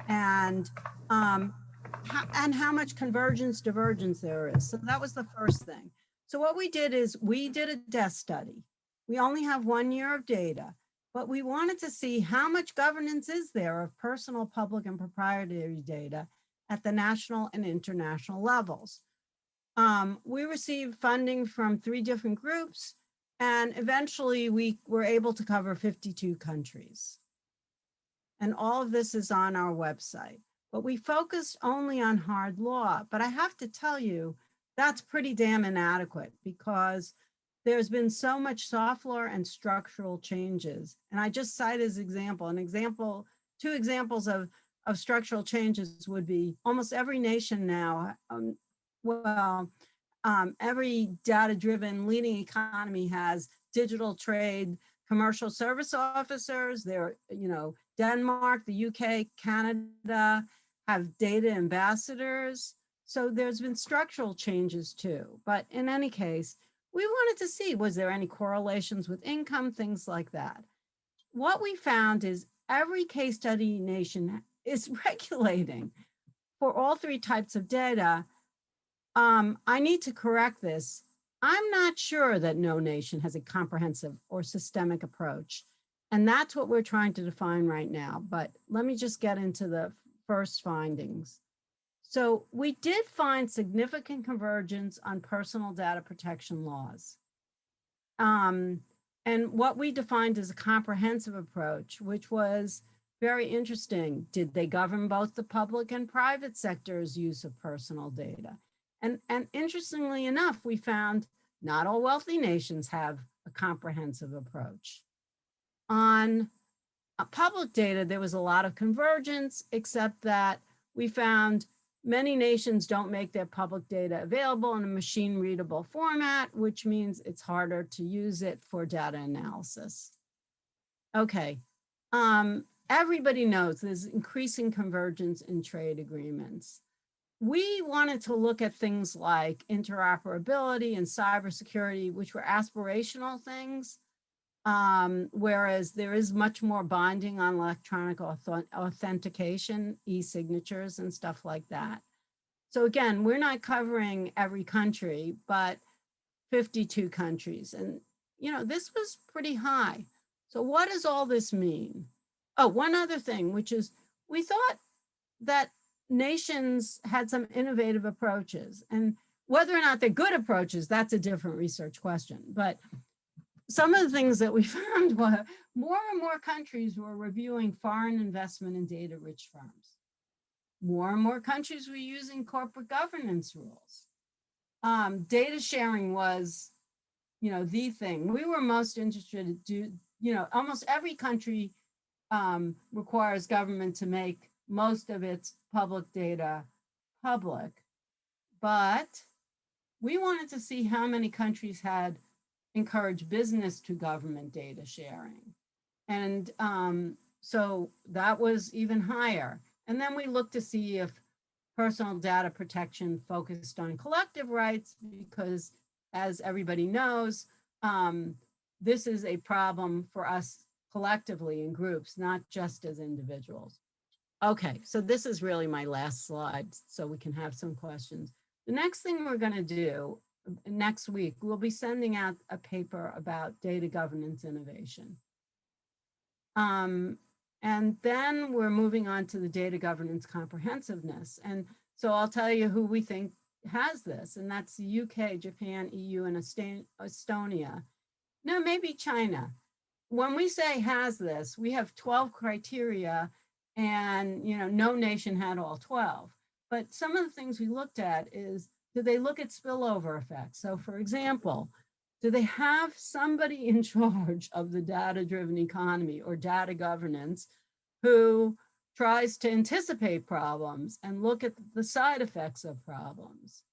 and how much convergence, divergence there is. So that was the first thing. So what we did is we did a desk study. We only have 1 year of data, but we wanted to see how much governance is there of personal, public, and proprietary data at the national and international levels. We received funding from 3 different groups, and eventually we were able to cover 52 countries. And all of this is on our website. But we focused only on hard law. But I have to tell you that's pretty damn inadequate because there's been so much soft law and structural changes. And I just cite as example, two examples of structural changes would be almost every nation now, every data-driven leading economy has digital trade commercial service officers. They're, Denmark, the UK, Canada have data ambassadors. So there's been structural changes too. But in any case, we wanted to see, was there any correlations with income, things like that. What we found is every case study nation is regulating for all three types of data. I need to correct this. I'm not sure that no nation has a comprehensive or systemic approach. And that's what we're trying to define right now. But let me just get into the first findings. So we did find significant convergence on personal data protection laws. And what we defined as a comprehensive approach, which was very interesting. Did they govern both the public and private sector's use of personal data? And interestingly enough, we found not all wealthy nations have a comprehensive approach. On public data, there was a lot of convergence, except that we found many nations don't make their public data available in a machine readable format, which means it's harder to use it for data analysis. Okay, everybody knows there's increasing convergence in trade agreements. We wanted to look at things like interoperability and cybersecurity, which were aspirational things, whereas there is much more binding on electronic authentication, e-signatures and stuff like that. So again, we're not covering every country, but 52 countries. And, this was pretty high. So what does all this mean? Oh, one other thing, which is we thought that nations had some innovative approaches, and whether or not they're good approaches, that's a different research question. But some of the things that we found were more and more countries were reviewing foreign investment in data-rich firms. More and more countries were using corporate governance rules. Data sharing was, the thing. We were most interested to do, almost every country requires government to make most of its public data public, but we wanted to see how many countries had encouraged business to government data sharing. And so that was even higher. And then we looked to see if personal data protection focused on collective rights, because as everybody knows, this is a problem for us collectively in groups, not just as individuals. Okay, so this is really my last slide, so we can have some questions. The next thing we're going to do next week, we'll be sending out a paper about data governance innovation. And then we're moving on to the data governance comprehensiveness. And so I'll tell you who we think has this, and that's the UK, Japan, EU, and Estonia. No, maybe China. When we say has this, we have 12 criteria, and no nation had all 12. But some of the things we looked at is, do they look at spillover effects? So for example, do they have somebody in charge of the data-driven economy or data governance who tries to anticipate problems and look at the side effects of problems?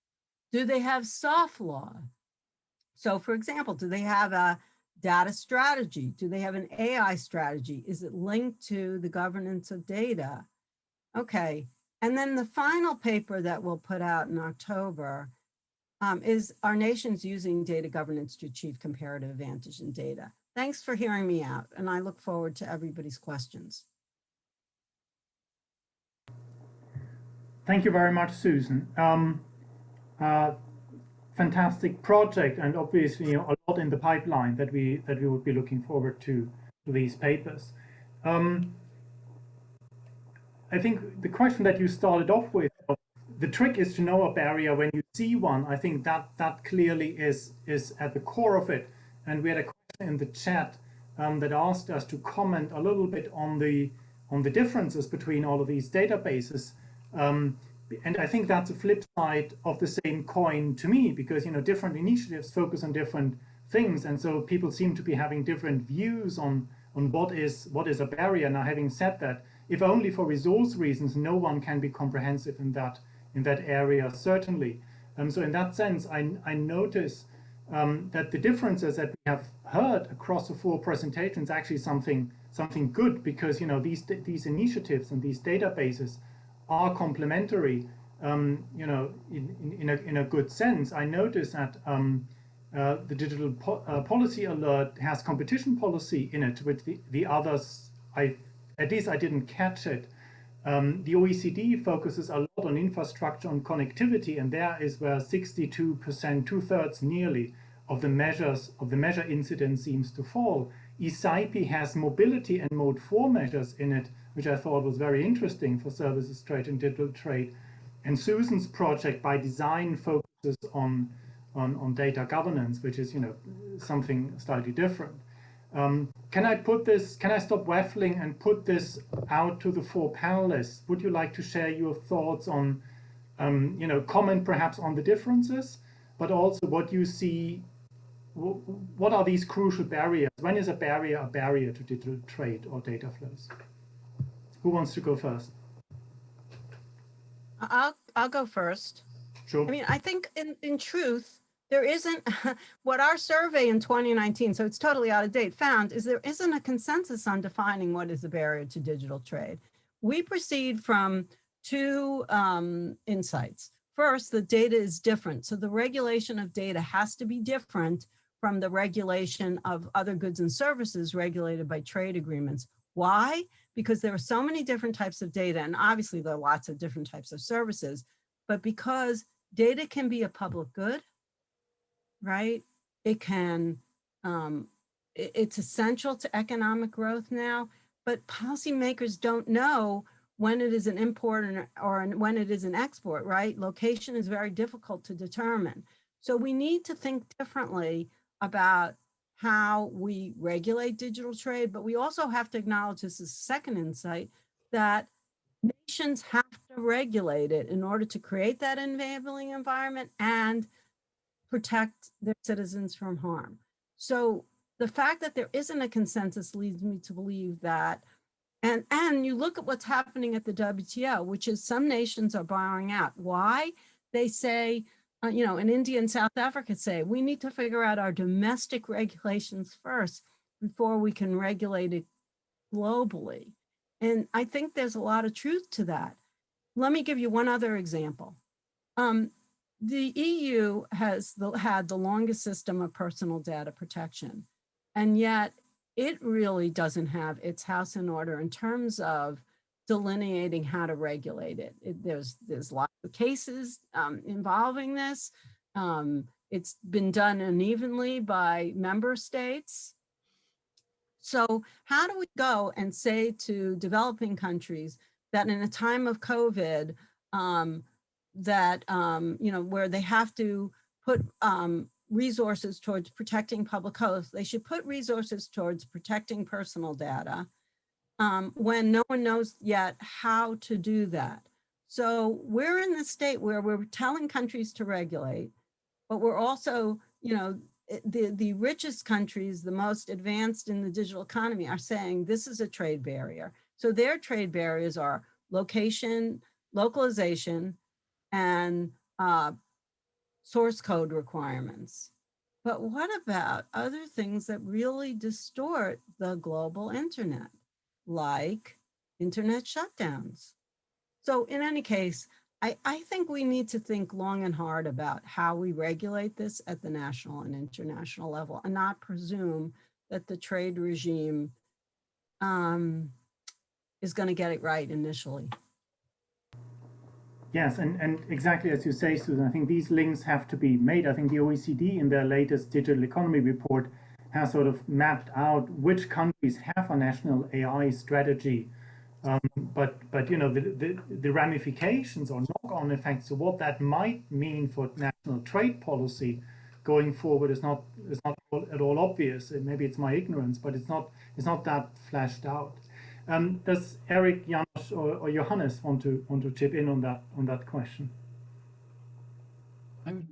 Do they have soft law? So for example, do they have a data strategy? Do they have an AI strategy? Is it linked to the governance of data? Okay, and then the final paper that we'll put out in October is Are Nations Using Data Governance to Achieve Comparative Advantage in Data? Thanks for hearing me out, and I look forward to everybody's questions. Thank you very much, Susan. Fantastic project, and obviously a lot in the pipeline that we would be looking forward to these papers. I think the question that you started off with, the trick is to know a barrier when you see one. I think that clearly is at the core of it. And we had a question in the chat that asked us to comment a little bit on the differences between all of these databases. and I think that's a flip side of the same coin to me, because different initiatives focus on different things, and so people seem to be having different views on what is a barrier. Now, having said that, if only for resource reasons, no one can be comprehensive in that area, certainly. So in that sense, I notice that the differences that we have heard across the 4 presentations actually something good, because these initiatives and these databases are complementary, in a good sense. I notice that the Digital Policy Alert has competition policy in it, with the others, at least I didn't catch it. The OECD focuses a lot on infrastructure, on connectivity, and there is where 62%, 2/3 nearly, of the measure incidence seems to fall. ECIPE has mobility and mode 4 measures in it, which I thought was very interesting for services trade and digital trade. And Susan's project, by design, focuses on data governance, which is something slightly different. Can I stop waffling and put this out to the 4 panelists? Would you like to share your thoughts on, comment perhaps on the differences, but also what you see, what are these crucial barriers? When is a barrier to digital trade or data flows? Who wants to go first? I'll go first. Sure. I mean, I think in truth, there isn't, what our survey in 2019, so it's totally out of date, found is there isn't a consensus on defining what is a barrier to digital trade. We proceed from 2 insights. First, the data is different. So the regulation of data has to be different from the regulation of other goods and services regulated by trade agreements. Why? Because there are so many different types of data, and obviously there are lots of different types of services, but because data can be a public good, right? It can, it's essential to economic growth now, but policymakers don't know when it is an import or when it is an export, right? Location is very difficult to determine. So we need to think differently about how we regulate digital trade, but we also have to acknowledge, this is second insight, that nations have to regulate it in order to create that enabling environment and protect their citizens from harm. So the fact that there isn't a consensus leads me to believe that, and you look at what's happening at the WTO, which is some nations are bowing out. Why? They say, in India and South Africa say, we need to figure out our domestic regulations first before we can regulate it globally. And I think there's a lot of truth to that. Let me give you one other example. The EU has had the longest system of personal data protection, and yet it really doesn't have its house in order in terms of delineating how to regulate it. There's lots of cases involving this. It's been done unevenly by member states. So how do we go and say to developing countries that in a time of COVID, where they have to put resources towards protecting public health, they should put resources towards protecting personal data, when no one knows yet how to do that. So we're in the state where we're telling countries to regulate, but we're also, the richest countries, the most advanced in the digital economy, are saying this is a trade barrier. So their trade barriers are location, localization, and source code requirements. But what about other things that really distort the global internet, like internet shutdowns? So in any case, I think we need to think long and hard about how we regulate this at the national and international level, and not presume that the trade regime is going to get it right initially. Yes, and exactly as you say, Susan, I think these links have to be made. I think the OECD in their latest digital economy report has sort of mapped out which countries have a national AI strategy. But the ramifications or knock-on effects of what that might mean for national trade policy going forward is not at all obvious. Maybe it's my ignorance, but it's not that fleshed out. Does Erik, Janos, or Johannes want to chip in on that question? I would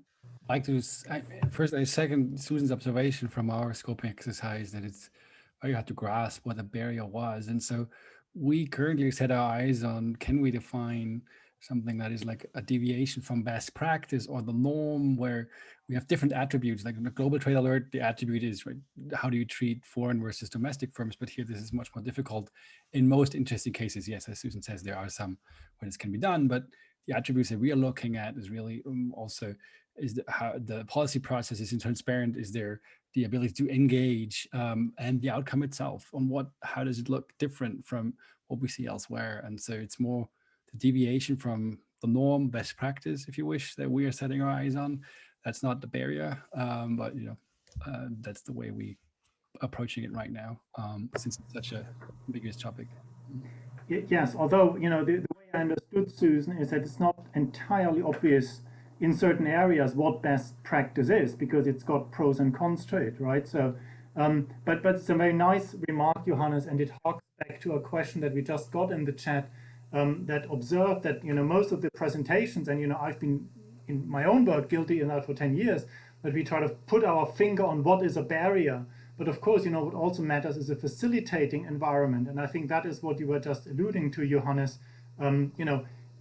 like to first I second Susan's observation from our scoping exercise that it's very hard to grasp what a barrier was, and so we currently set our eyes on, can we define something that is like a deviation from best practice or the norm, where we have different attributes. Like in the global trade alert, the attribute is, right, how do you treat foreign versus domestic firms? But here this is much more difficult. In most interesting cases, yes, as Susan says, there are some where this can be done, but the attributes that we are looking at is really also is how the policy process is transparent. Is there the ability to engage, and the outcome itself on how does it look different from what we see elsewhere? And so it's more the deviation from the norm, best practice, if you wish, that we are setting our eyes on. That's not the barrier, but that's the way we approaching it right now, since it's such a ambiguous topic. Yes, although the way I understood Susan is that it's not entirely obvious in certain areas what best practice is, because it's got pros and cons to it, right? So, but it's a very nice remark, Johannes, and it harks back to a question that we just got in the chat, that observed that most of the presentations, and I've been in my own work guilty in that for 10 years, that we try to put our finger on what is a barrier. But of course, what also matters is a facilitating environment, and I think that is what you were just alluding to, Johannes.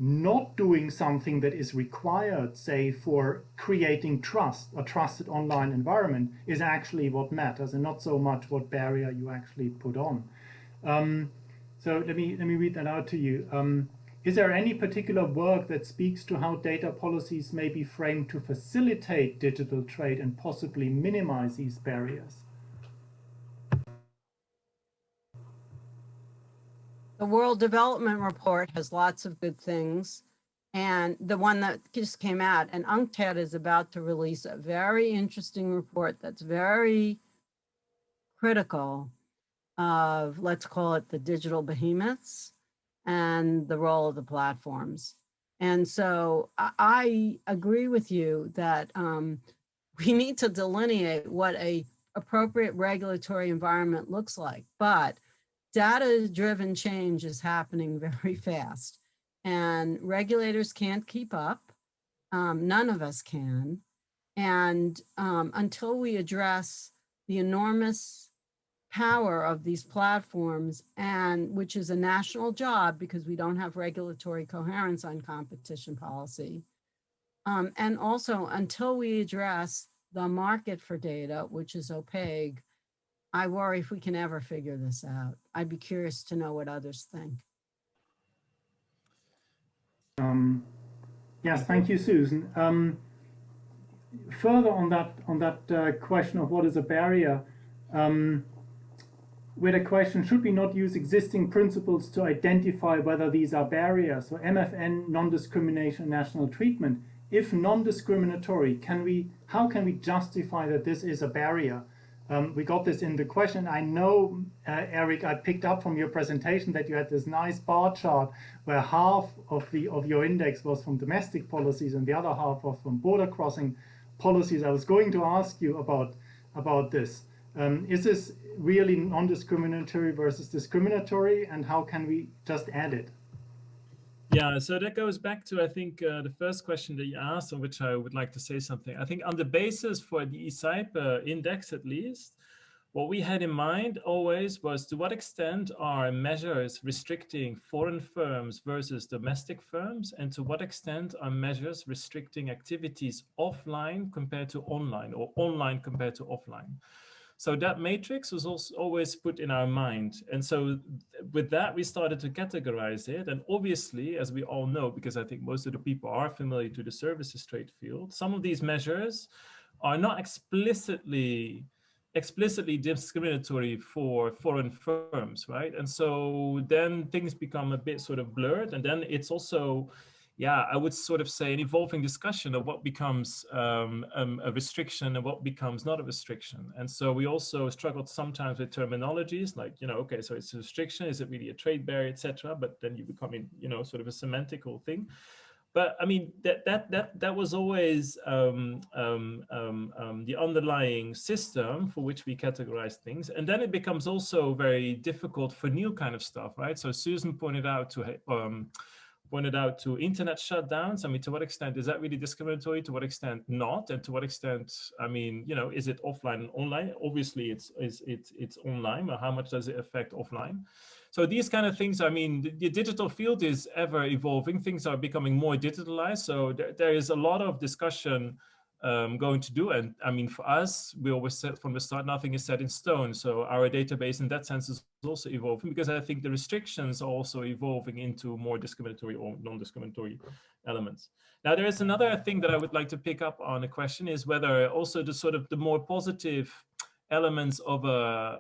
Not doing something that is required, say, for creating trust, a trusted online environment, is actually what matters, and not so much what barrier you actually put on. So let me read that out to you. Is there any particular work that speaks to how data policies may be framed to facilitate digital trade and possibly minimize these barriers? The World Development Report has lots of good things. And the one that just came out, and UNCTAD is about to release a very interesting report that's very critical of, let's call it, the digital behemoths and the role of the platforms. And so I agree with you that we need to delineate what an appropriate regulatory environment looks like. But data-driven change is happening very fast, and regulators can't keep up. None of us can. And until we address the enormous power of these platforms, and which is a national job because we don't have regulatory coherence on competition policy, and also until we address the market for data, which is opaque, I worry if we can ever figure this out. I'd be curious to know what others think. Yes, thank you, Susan. Further on that question of what is a barrier, with a question, should we not use existing principles to identify whether these are barriers? So MFN, non-discrimination, national treatment. If non-discriminatory, how can we justify that this is a barrier? We got this in the question. I know, Erik, I picked up from your presentation that you had this nice bar chart where half of your index was from domestic policies and the other half was from border crossing policies. I was going to ask you about this. Is this really non-discriminatory versus discriminatory, and how can we just add it? Yeah, so that goes back to, I think, the first question that you asked, on which I would like to say something. I think on the basis for the ECIPE index, at least, what we had in mind always was, to what extent are measures restricting foreign firms versus domestic firms, and to what extent are measures restricting activities offline compared to online, or online compared to offline. So that matrix was also always put in our mind. And so with that, we started to categorize it. And obviously, as we all know, because I think most of the people are familiar to the services trade field, some of these measures are not explicitly discriminatory for foreign firms, right? And so then things become a bit sort of blurred. And then it's also, yeah, I would sort of say an evolving discussion of what becomes a restriction and what becomes not a restriction. And so we also struggled sometimes with terminologies like, okay, so it's a restriction, is it really a trade barrier, etc. But then you become in, sort of a semantical thing. But I mean, that was always the underlying system for which we categorize things. And then it becomes also very difficult for new kind of stuff, right? So Susan pointed out to internet shutdowns. I mean, to what extent is that really discriminatory? To what extent not? And to what extent, I mean, you know, is it offline and online? Obviously, it's online, but how much does it affect offline? So these kind of things, I mean, the digital field is ever evolving. Things are becoming more digitalized. So there is a lot of discussion going to do. And I mean, for us, we always said from the start, nothing is set in stone. So our database in that sense is also evolving, because I think the restrictions are also evolving into more discriminatory or non-discriminatory elements. Now, there is another thing that I would like to pick up on. A question is whether also the sort of the more positive elements of a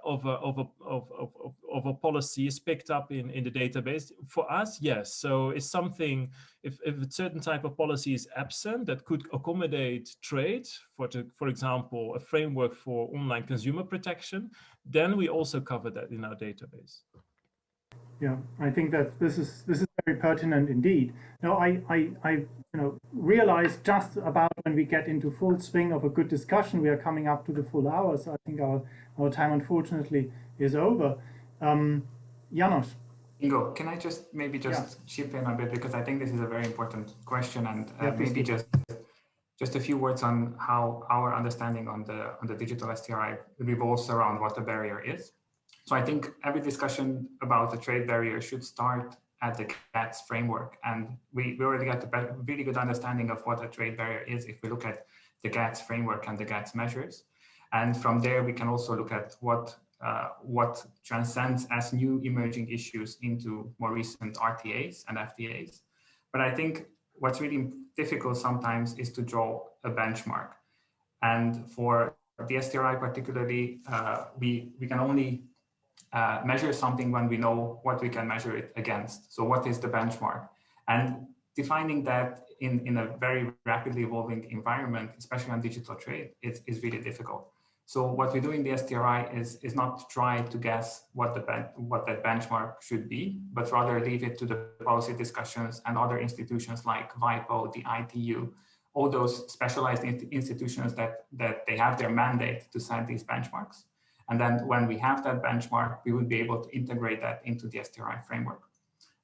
policy is picked up in the database. For us, yes. So it's something, if a certain type of policy is absent that could accommodate trade, for example, a framework for online consumer protection, then we also cover that in our database. Yeah, I think that this is very pertinent indeed. Now, I realize just about when we get into full swing of a good discussion, we are coming up to the full hour. So I think our time, unfortunately, is over. Janos. Ingo, can I just chip in a bit, because I think this is a very important question, and maybe just a few words on how our understanding on the digital STRI revolves around what the barrier is. So I think every discussion about the trade barrier should start at the GATS framework. And we already got a really good understanding of what a trade barrier is if we look at the GATS framework and the GATS measures. And from there, we can also look at what transcends as new emerging issues into more recent RTAs and FTAs. But I think what's really difficult sometimes is to draw a benchmark. And for the STRI particularly, we can only measure something when we know what we can measure it against. So what is the benchmark? And defining that in a very rapidly evolving environment, especially on digital trade, is really difficult. So what we do in the STRI is not to try to guess what that benchmark should be, but rather leave it to the policy discussions and other institutions like WIPO, the ITU, all those specialized institutions that they have their mandate to set these benchmarks. And then when we have that benchmark, we would be able to integrate that into the STRI framework.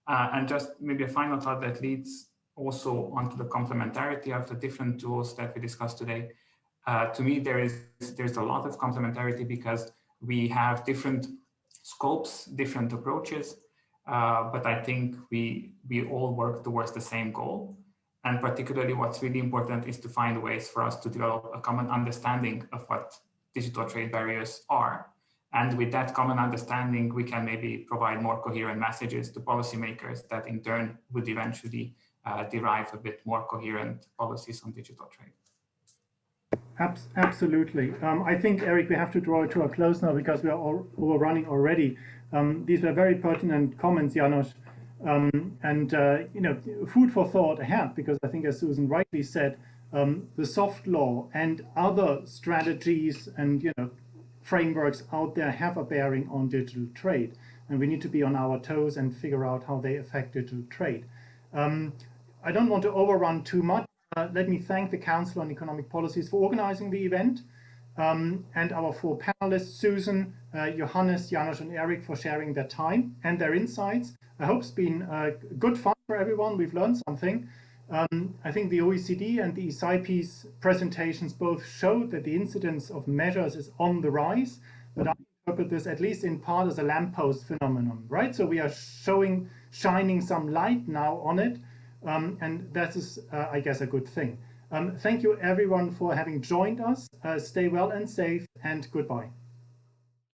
And just maybe a final thought that leads also onto the complementarity of the different tools that we discussed today. To me, there's a lot of complementarity because we have different scopes, different approaches, but I think we all work towards the same goal. And particularly what's really important is to find ways for us to develop a common understanding of what digital trade barriers are. And with that common understanding, we can maybe provide more coherent messages to policymakers that in turn would eventually derive a bit more coherent policies on digital trade. Absolutely. I think, Erik, we have to draw it to a close now because we are overrunning already. These were very pertinent comments, Janos. Food for thought ahead, because I think, as Susan rightly said, the soft law and other strategies and frameworks out there have a bearing on digital trade, and we need to be on our toes and figure out how they affect digital trade. I don't want to overrun too much. Let me thank the Council on Economic Policies for organizing the event, and our four panelists, Susan, Johannes, Janos, and Erik, for sharing their time and their insights. I hope it's been good fun for everyone. We've learned something. I think the OECD and the ECIPE's presentations both showed that the incidence of measures is on the rise, but I interpret this at least in part as a lamppost phenomenon, right? So we are shining some light now on it, and that is, I guess, a good thing. Thank you everyone for having joined us. Stay well and safe, and goodbye.